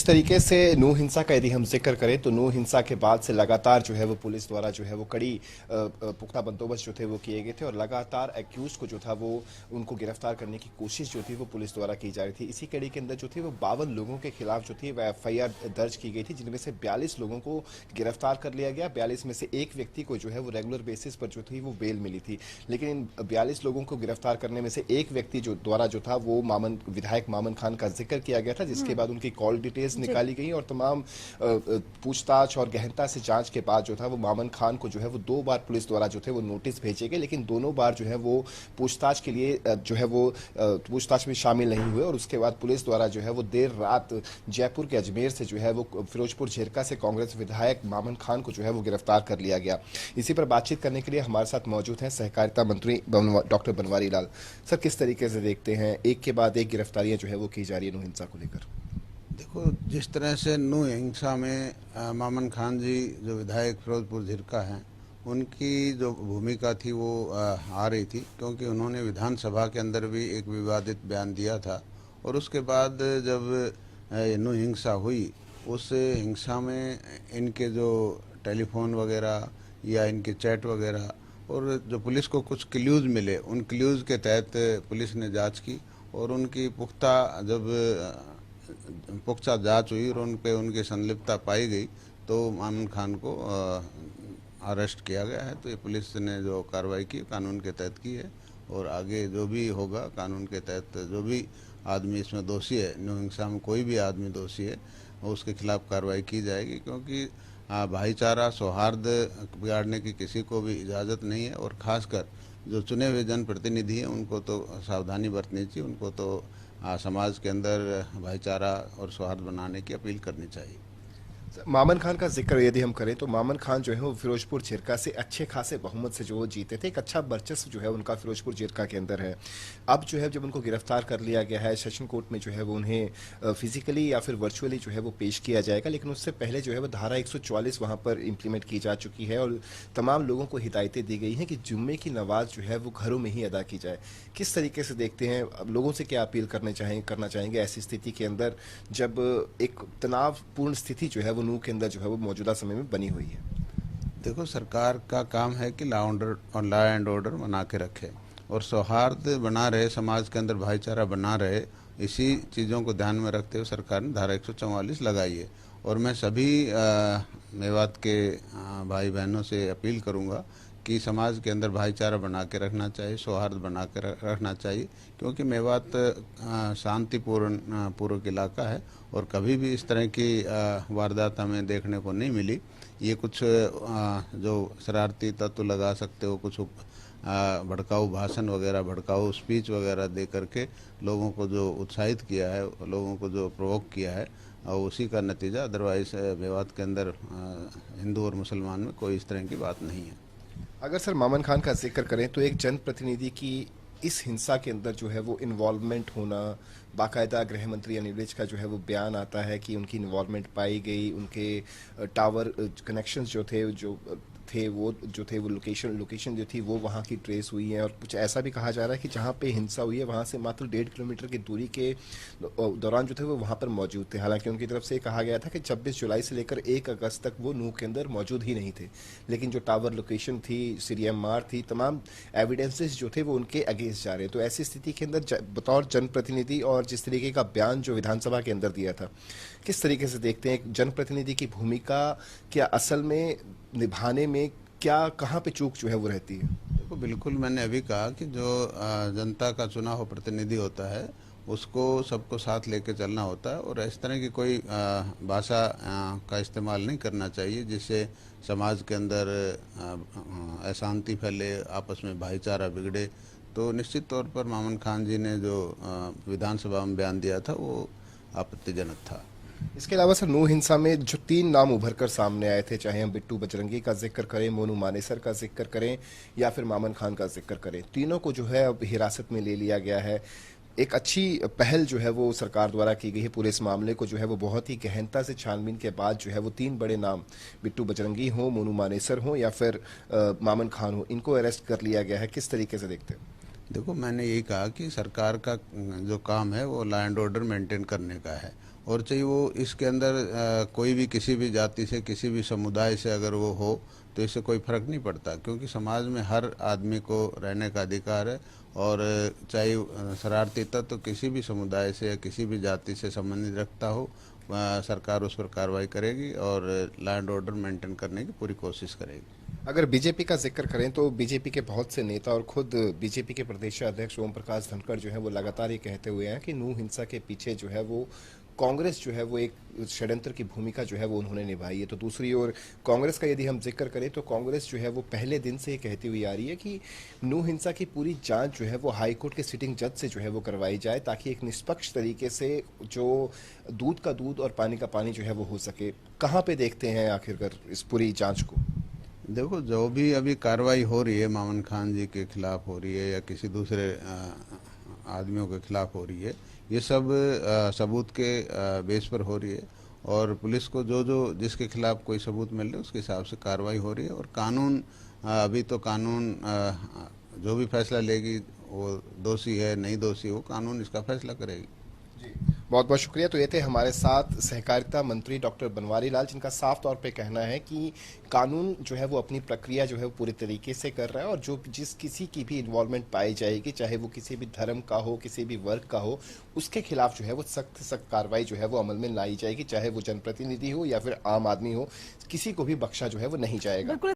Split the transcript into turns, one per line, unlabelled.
जिस तरीके से नूह हिंसा का यदि हम जिक्र करें तो नूह हिंसा के बाद से लगातार जो है वो पुलिस द्वारा जो है वो कड़ी पुख्ता बंदोबस्त जो थे वो किए गए थे और लगातार एक्यूज को जो था वो उनको गिरफ्तार करने की कोशिश जो थी वो पुलिस द्वारा की जा रही थी। इसी कड़ी के अंदर जो थी वो 52 लोगों के खिलाफ जो थी वह एफआईआर दर्ज की गई थी, जिनमें से 42 लोगों को गिरफ्तार कर लिया गया। 42 में से एक व्यक्ति को जो है वो रेगुलर बेसिस पर जो थी वो बेल मिली थी, लेकिन इन 42 लोगों को गिरफ्तार करने में से एक व्यक्ति जो द्वारा जो था वो विधायक मामन खान का जिक्र किया गया था, जिसके बाद उनकी कॉल डिटेल्स निकाली गई और तमाम पूछताछ और गहनता से जांच के बाद जो था वो मामन खान को जो है वो 2 बार पुलिस द्वारा जो थे वो नोटिस भेजे गए, लेकिन दोनों बार जो है वो पूछताछ के लिए जो है वो पूछताछ में शामिल नहीं हुए। और उसके बाद पुलिस द्वारा जो है वो देर रात जयपुर के अजमेर से जो है वो फिरोजपुर झिरका से कांग्रेस विधायक मामन खान को जो है वो गिरफ्तार कर लिया गया। इसी पर बातचीत करने के लिए हमारे साथ मौजूद हैं सहकारिता मंत्री डॉक्टर बनवारी लाल। सर, किस तरीके से देखते हैं एक के बाद एक गिरफ्तारियां जो है वो की जा रही है नूह हिंसा को लेकर?
देखो, जिस तरह से नूह हिंसा में मामन खान जी जो विधायक फिरोजपुर झिरका हैं, उनकी जो भूमिका थी वो आ रही थी, क्योंकि उन्होंने विधानसभा के अंदर भी एक विवादित बयान दिया था। और उसके बाद जब नूह हिंसा हुई, उस हिंसा में इनके जो टेलीफोन वगैरह या इनके चैट वगैरह और जो पुलिस को कुछ क्ल्यूज़ मिले, उन क्ल्यूज़ के तहत पुलिस ने जांच की और उनकी पुख्ता जांच हुई और उन पे उनकी संलिप्तता पाई गई, तो मामन खान को अरेस्ट किया गया है। तो ये पुलिस ने जो कार्रवाई की कानून के तहत की है और आगे जो भी होगा कानून के तहत, जो भी आदमी इसमें दोषी है, नूह हिंसा में कोई भी आदमी दोषी है, उसके खिलाफ कार्रवाई की जाएगी। क्योंकि भाईचारा सौहार्द बिगाड़ने की किसी को भी इजाज़त नहीं है और ख़ासकर जो चुने हुए जनप्रतिनिधि हैं उनको तो सावधानी बरतनी चाहिए, उनको तो समाज के अंदर भाईचारा और सौहार्द बनाने की अपील करनी चाहिए।
मामन खान का जिक्र यदि हम करें तो मामन खान जो है वो फिरोजपुर झिरका से अच्छे खासे बहुमत से जो वो जीते थे, एक अच्छा वर्चस्व जो है उनका फिरोजपुर झिरका के अंदर है। अब जो है जब उनको गिरफ्तार कर लिया गया है, सेशन कोर्ट में जो है वो उन्हें फिजिकली या फिर वर्चुअली जो है वो पेश किया जाएगा, लेकिन उससे पहले जो है वो धारा 144 वहाँ पर इम्प्लीमेंट की जा चुकी है और तमाम लोगों को हिदायतें दी गई हैं कि जुम्मे की नमाज जो है वो घरों में ही अदा की जाए। किस तरीके से देखते हैं, अब लोगों से क्या अपील करना चाहेंगे ऐसी स्थिति के अंदर जब एक तनावपूर्ण स्थिति जो है वो नूह के अंदर जो है वो मौजूदा समय में बनी हुई है?
देखो, सरकार का काम है कि लॉ एंड ऑर्डर बना के रखे और सौहार्द बना रहे, समाज के अंदर भाईचारा बना रहे। इसी चीज़ों को ध्यान में रखते हुए सरकार ने धारा 144 लगाई है। और मैं सभी मेवात के भाई बहनों से अपील करूंगा कि समाज के अंदर भाईचारा बना के रखना चाहिए, सौहार्द बना के रखना चाहिए, क्योंकि मेवात शांतिपूर्ण पूर्वक इलाका है और कभी भी इस तरह की वारदात हमें देखने को नहीं मिली। ये कुछ जो शरारती तत्व लगा सकते हो, कुछ भड़काऊ भाषण वगैरह, भड़काऊ स्पीच वगैरह दे करके लोगों को जो उत्साहित किया है, लोगों को जो प्रोवोक किया है, और उसी का नतीजा। अदरवाइज मेवात के अंदर हिंदू और मुसलमान में कोई इस तरह की बात नहीं है।
अगर सर मामन खान का जिक्र करें तो एक जनप्रतिनिधि की इस हिंसा के अंदर जो है वो इन्वॉल्वमेंट होना, बाकायदा गृह मंत्री अनिल विज का जो है वो बयान आता है कि उनकी इन्वॉल्वमेंट पाई गई, उनके टावर कनेक्शंस जो थे वो लोकेशन जो थी वो वहाँ की ट्रेस हुई है। और कुछ ऐसा भी कहा जा रहा है कि जहाँ पे हिंसा हुई है वहाँ से मात्र 1.5 किलोमीटर की दूरी के दौरान जो थे वो वहाँ पर मौजूद थे। हालांकि उनकी तरफ से कहा गया था कि 26 जुलाई से लेकर 1 अगस्त तक वो नूह के अंदर मौजूद ही नहीं थे, लेकिन जो टावर लोकेशन थी, सीडीएमआर थी, तमाम एविडेंसेस जो थे वो उनके अगेंस्ट जा रहे। तो ऐसी स्थिति के अंदर बतौर जनप्रतिनिधि और जिस तरीके का बयान जो विधानसभा के अंदर दिया था, किस तरीके से देखते हैं एक जनप्रतिनिधि की भूमिका क्या असल में निभाने में क्या कहाँ पे चूक जो है वो रहती है?
देखो, बिल्कुल मैंने अभी कहा कि जो जनता का चुना हुआ प्रतिनिधि होता है उसको सबको साथ लेके चलना होता है और इस तरह की कोई भाषा का इस्तेमाल नहीं करना चाहिए जिससे समाज के अंदर अशांति फैले, आपस में भाईचारा बिगड़े। तो निश्चित तौर पर मामन खान जी ने जो विधानसभा में बयान दिया था वो आपत्तिजनक था।
इसके अलावा सर नूह हिंसा में जो 3 नाम उभर कर सामने आए थे, चाहे हम बिट्टू बजरंगी का जिक्र करें, मोनू मानेसर का जिक्र करें या फिर मामन खान का जिक्र करें, तीनों को जो है अब हिरासत में ले लिया गया है। एक अच्छी पहल जो है वो सरकार द्वारा की गई है, पूरे इस मामले को जो है वो बहुत ही गहनता से छानबीन के बाद जो है वो 3 बड़े नाम, बिट्टू बजरंगी हो, मोनू मानेसर हो या फिर मामन खान हो, इनको अरेस्ट कर लिया गया है। किस तरीके से देखते हैं?
देखो, मैंने यही कहा कि सरकार का जो काम है वो लॉ एंड ऑर्डर मेंटेन करने का है और चाहिए वो इसके अंदर कोई भी किसी भी जाति से किसी भी समुदाय से अगर वो हो तो इससे कोई फर्क नहीं पड़ता, क्योंकि समाज में हर आदमी को रहने का अधिकार है। और चाहे शरारती तत्व किसी भी समुदाय से या किसी भी जाति से संबंधित रखता हो, सरकार उस पर कार्रवाई करेगी और लॉ एंड ऑर्डर मेंटेन करने की पूरी कोशिश करेगी।
अगर बीजेपी का जिक्र करें तो बीजेपी के बहुत से नेता और खुद बीजेपी के प्रदेश अध्यक्ष ओम प्रकाश धनखड़ जो है वो लगातार ये कहते हुए हैं कि नूह हिंसा के पीछे जो है वो कांग्रेस जो है वो एक षड्यंत्र की भूमिका जो है वो उन्होंने निभाई है। तो दूसरी ओर कांग्रेस का यदि हम जिक्र करें तो कांग्रेस जो है वो पहले दिन से ये कहती हुई आ रही है कि नूह हिंसा की पूरी जांच जो है वो हाईकोर्ट के सिटिंग जज से जो है वो करवाई जाए, ताकि एक निष्पक्ष तरीके से जो दूध का दूध और पानी का पानी जो है वो हो सके। कहाँ पे देखते हैं आखिरकार इस पूरी जांच को?
देखो, जो भी अभी कार्रवाई हो रही है मामन खान जी के खिलाफ हो रही है या किसी दूसरे आदमियों के खिलाफ हो रही है, ये सब सबूत के बेस पर हो रही है। और पुलिस को जो जो जिसके खिलाफ कोई सबूत मिल रहे उसके हिसाब से कार्रवाई हो रही है। और कानून अभी तो कानून जो भी फैसला लेगी, वो दोषी है नहीं दोषी, वो कानून इसका फैसला करेगी।
बहुत बहुत शुक्रिया। तो ये थे हमारे साथ सहकारिता मंत्री डॉक्टर बनवारी लाल, जिनका साफ तौर पे कहना है कि कानून जो है वो अपनी प्रक्रिया जो है वो पूरे तरीके से कर रहा है और जो जिस किसी की भी इन्वॉल्वमेंट पाई जाएगी, चाहे वो किसी भी धर्म का हो, किसी भी वर्ग का हो, उसके खिलाफ जो है वो सख्त सख्त कार्रवाई जो है वो अमल में लाई जाएगी, चाहे वो जनप्रतिनिधि हो या फिर आम आदमी हो, किसी को भी बख्शा जो है वो नहीं जाएगा।